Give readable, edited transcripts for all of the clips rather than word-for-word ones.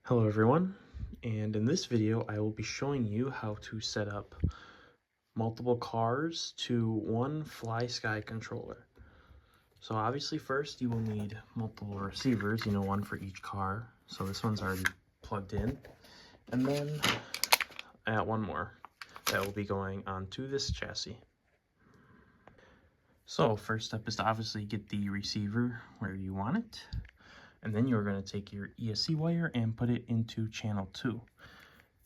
Hello everyone, and in this video I will be showing you how to set up multiple cars to one FlySky controller. So obviously first you will need multiple receivers, one for each car. So this one's already plugged in. And then I got one more that will be going onto this chassis. So first step is to obviously get the receiver where you want it. And then you're going to take your ESC wire and put it into channel 2.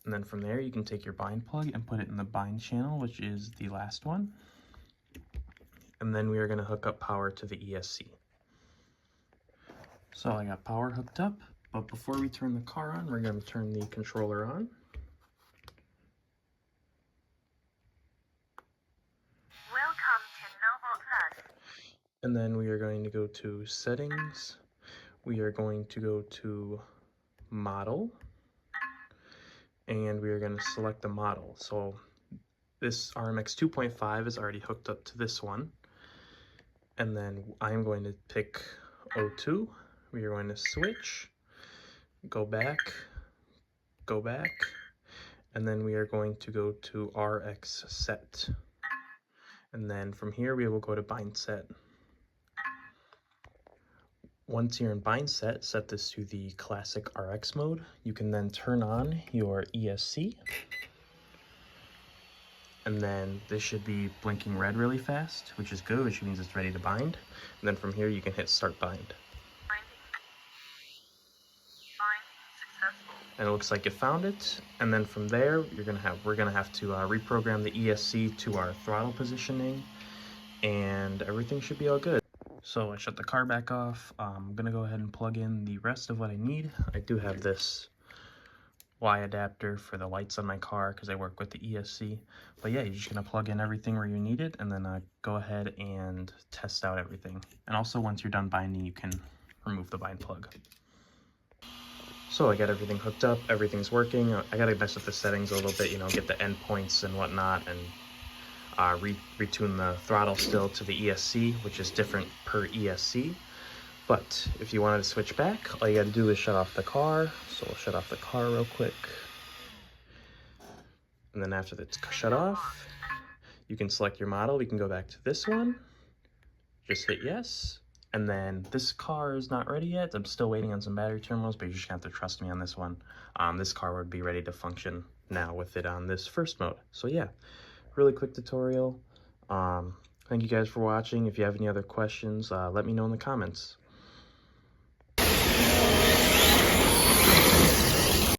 And then from there, you can take your bind plug and put it in the bind channel, which is the last one. And then we are going to hook up power to the ESC. So I got power hooked up, but before we turn the car on, we're going to turn the controller on. Welcome to Noble Plus. And then we are going to go to settings. We are going to go to model. And we are going to select the model. So this RMX 2.5 is already hooked up to this one. And then I'm going to pick O2. We are going to switch, go back, and then we are going to go to RX set. And then from here we will go to bind set. Once you're in bind set, set this to the classic RX mode. You can then turn on your ESC. And then this should be blinking red really fast, which is good, which means it's ready to bind. And then from here you can hit start bind. And it looks like it found it. And then from there, we're gonna have to reprogram the ESC to our throttle positioning, and everything should be all good. So I shut the car back off. I'm gonna go ahead and plug in the rest of what I need. I do have this Y adapter for the lights on my car because I work with the ESC. But yeah, you're just gonna plug in everything where you need it, and then go ahead and test out everything. And also, once you're done binding, you can remove the bind plug. So I got everything hooked up, everything's working. I gotta mess with the settings a little bit, get the endpoints and whatnot, and retune the throttle still to the ESC, which is different per ESC. But if you wanted to switch back, all you gotta do is shut off the car. So we'll shut off the car real quick. And then after it's shut off, you can select your model. We can go back to this one, just hit yes. And then this car is not ready yet. I'm still waiting on some battery terminals, but you're just gonna have to trust me on this one. This car would be ready to function now with it on this first mode. So yeah, really quick tutorial. Thank you guys for watching. If you have any other questions, let me know in the comments.